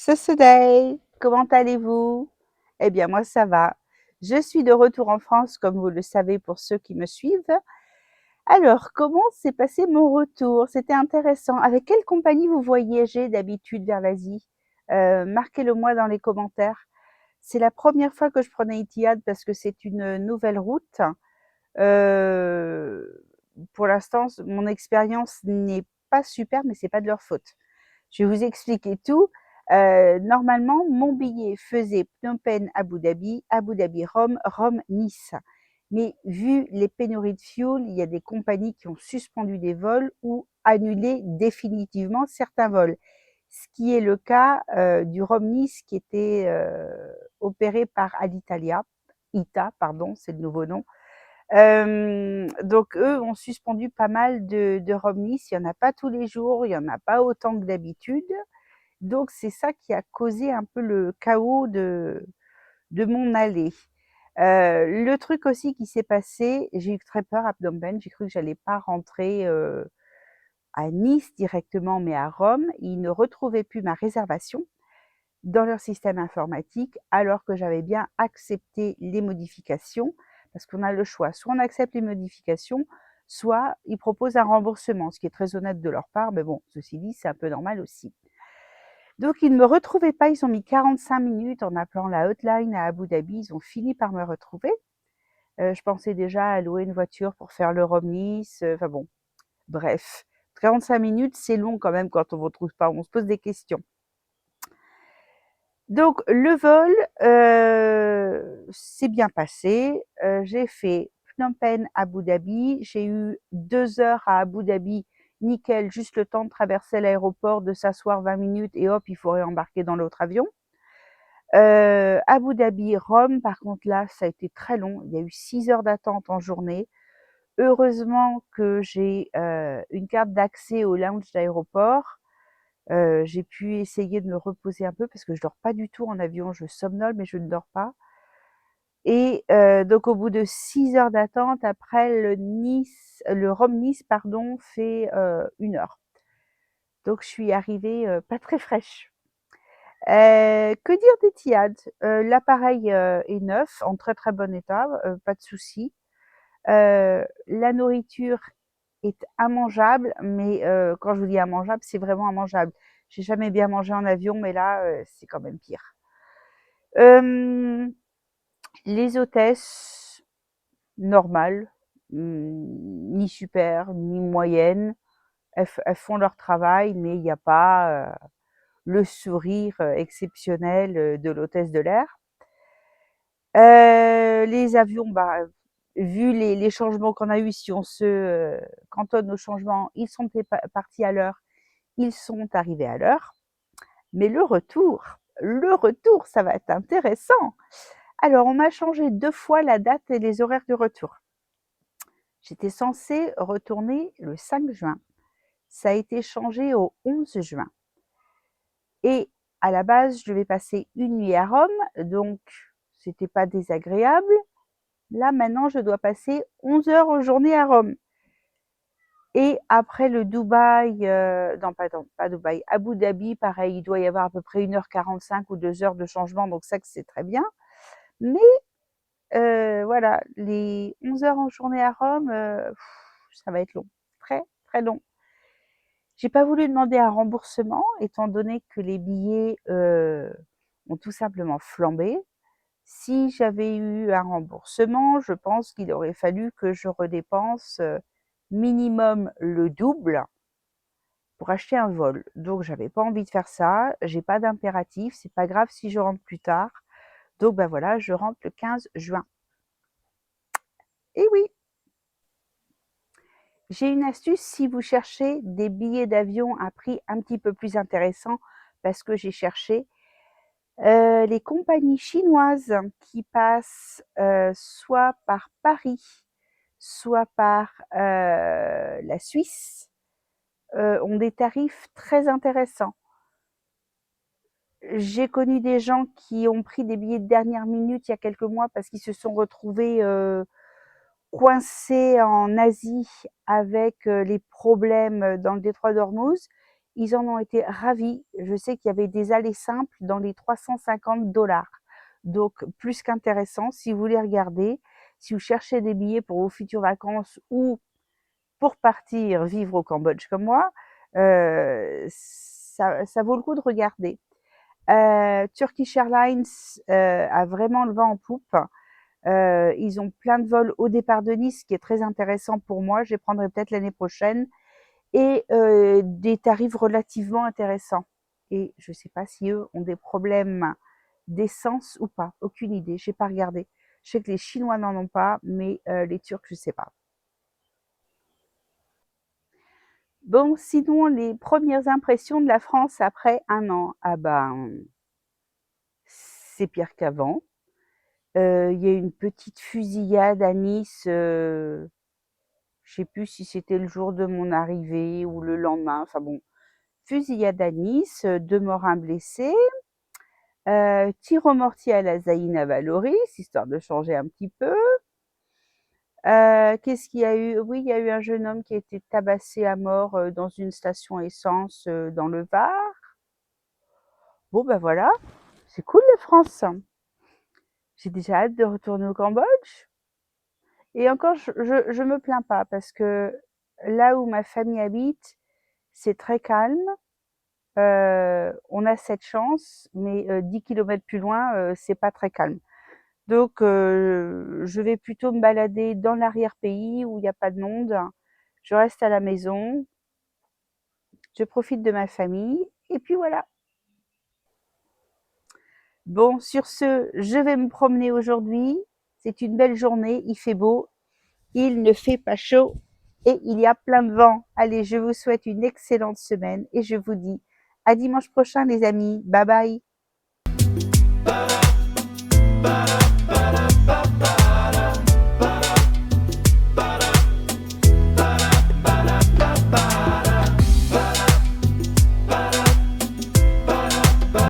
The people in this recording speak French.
Day, comment allez-vous? Eh bien, moi, ça va. Je suis de retour en France, comme vous le savez pour ceux qui me suivent. Alors, comment s'est passé mon retour? C'était intéressant. Avec quelle compagnie vous voyagez d'habitude vers l'Asie? Marquez-le moi dans les commentaires. C'est la première fois que je prenais Etihad parce que c'est une nouvelle route. Pour l'instant, mon expérience n'est pas super, mais c'est pas de leur faute. Je vais vous expliquer tout. Normalement, mon billet faisait Phnom Penh, Abu Dhabi, Abu Dhabi, Rome, Rome, Nice. Mais vu les pénuries de fuel, il y a des compagnies qui ont suspendu des vols ou annulé définitivement certains vols. Ce qui est le cas du Rome-Nice qui était opéré par Alitalia, ITA, pardon, c'est le nouveau nom. Donc eux ont suspendu pas mal de Rome-Nice. Il n'y en a pas tous les jours, il n'y en a pas autant que d'habitude. Donc c'est ça qui a causé un peu le chaos de mon allée. Le truc aussi qui s'est passé, j'ai eu très peur à Phnom Penh, j'ai cru que j'allais pas rentrer à Nice directement, mais à Rome. Ils ne retrouvaient plus ma réservation dans leur système informatique, alors que j'avais bien accepté les modifications, parce qu'on a le choix, soit on accepte les modifications, soit ils proposent un remboursement, ce qui est très honnête de leur part, mais bon, ceci dit, c'est un peu normal aussi. Donc ils ne me retrouvaient pas, ils ont mis 45 minutes en appelant la hotline à Abu Dhabi, ils ont fini par me retrouver. Je pensais déjà à louer une voiture pour faire le Rome-Nice, enfin bon, bref. 45 minutes, c'est long quand même quand on ne vous retrouve pas, on se pose des questions. Donc le vol s'est bien passé. J'ai fait Phnom Penh, Abu Dhabi. J'ai eu 2 heures à Abu Dhabi, nickel, juste le temps de traverser l'aéroport, de s'asseoir 20 minutes et hop, il faut réembarquer dans l'autre avion. Abu Dhabi, Rome, par contre là, ça a été très long. Il y a eu 6 heures d'attente en journée. Heureusement que j'ai une carte d'accès au lounge d'aéroport. J'ai pu essayer de me reposer un peu parce que je dors pas du tout en avion, je somnole mais je ne dors pas. Et donc au bout de 6 heures d'attente, après le Rome-Nice pardon, fait 1 heure. Donc je suis arrivée pas très fraîche. Que dire d'Etihad? L'appareil est neuf, en très très bon état, pas de souci. La nourriture est immangeable, mais quand je vous dis immangeable, c'est vraiment immangeable. J'ai jamais bien mangé en avion, mais là, c'est quand même pire. Les hôtesses, normales, ni super, ni moyennes. Elles font leur travail, mais il n'y a pas le sourire exceptionnel de l'hôtesse de l'air. Les avions, bah, vu les changements qu'on a eus, si on se cantonne aux changements, ils sont partis à l'heure, ils sont arrivés à l'heure. Mais le retour, ça va être intéressant. Alors, on m'a changé 2 fois la date et les horaires du retour. J'étais censée retourner le 5 juin. Ça a été changé au 11 juin. Et à la base, je devais passer une nuit à Rome, donc c'était pas désagréable. Là, maintenant, je dois passer 11 heures en journée à Rome. Et après le Dubaï, non, pas Dubaï, Abu Dhabi, pareil, il doit y avoir à peu près 1h45 ou 2 heures de changement, donc ça, c'est très bien. Mais voilà, les 11 heures en journée à Rome, ça va être long, très, très long. J'ai pas voulu demander un remboursement, étant donné que les billets ont tout simplement flambé. Si j'avais eu un remboursement, je pense qu'il aurait fallu que je redépense minimum le double pour acheter un vol. Donc j'avais pas envie de faire ça, j'ai pas d'impératif, c'est pas grave si je rentre plus tard. Donc ben voilà, je rentre le 15 juin. Et oui, j'ai une astuce si vous cherchez des billets d'avion à prix un petit peu plus intéressant, parce que j'ai cherché les compagnies chinoises qui passent soit par Paris, soit par la Suisse, ont des tarifs très intéressants. J'ai connu des gens qui ont pris des billets de dernière minute il y a quelques mois parce qu'ils se sont retrouvés coincés en Asie avec les problèmes dans le détroit d'Ormuz. ils en ont été ravis. Je sais qu'il y avait des allées simples dans les 350 $. Donc, plus qu'intéressant, si vous voulez regarder, si vous cherchez des billets pour vos futures vacances ou pour partir vivre au Cambodge comme moi, ça vaut le coup de regarder. Turkish Airlines a vraiment le vent en poupe. Ils ont plein de vols au départ de Nice, ce qui est très intéressant pour moi. Je les prendrai peut-être l'année prochaine. Et des tarifs relativement intéressants. Et je ne sais pas si eux ont des problèmes d'essence ou pas. Aucune idée. Je n'ai pas regardé. Je sais que les Chinois n'en ont pas, mais les Turcs, je ne sais pas. Bon, sinon, les premières impressions de la France après un an. Ah ben, c'est pire qu'avant. Il y a eu une petite fusillade à Nice. Je sais plus si c'était le jour de mon arrivée ou le lendemain. Enfin bon, fusillade à Nice, 2 morts, 1 blessé. Tir au mortier à la Zaïna Valoris, histoire de changer un petit peu. Qu'est-ce qu'il y a eu? Oui, il y a eu un jeune homme qui a été tabassé à mort dans une station essence dans le Var. Bon, ben voilà, c'est cool la France. J'ai déjà hâte de retourner au Cambodge. Et encore, je me plains pas parce que là où ma famille habite, c'est très calme. On a cette chance, mais 10 kilomètres plus loin, c'est pas très calme. Donc, je vais plutôt me balader dans l'arrière-pays où il n'y a pas de monde. Je reste à la maison, je profite de ma famille, et puis voilà. Bon, sur ce, je vais me promener aujourd'hui. C'est une belle journée, il fait beau, il ne fait pas chaud et il y a plein de vent. Allez, je vous souhaite une excellente semaine et je vous dis à dimanche prochain les amis. Bye bye.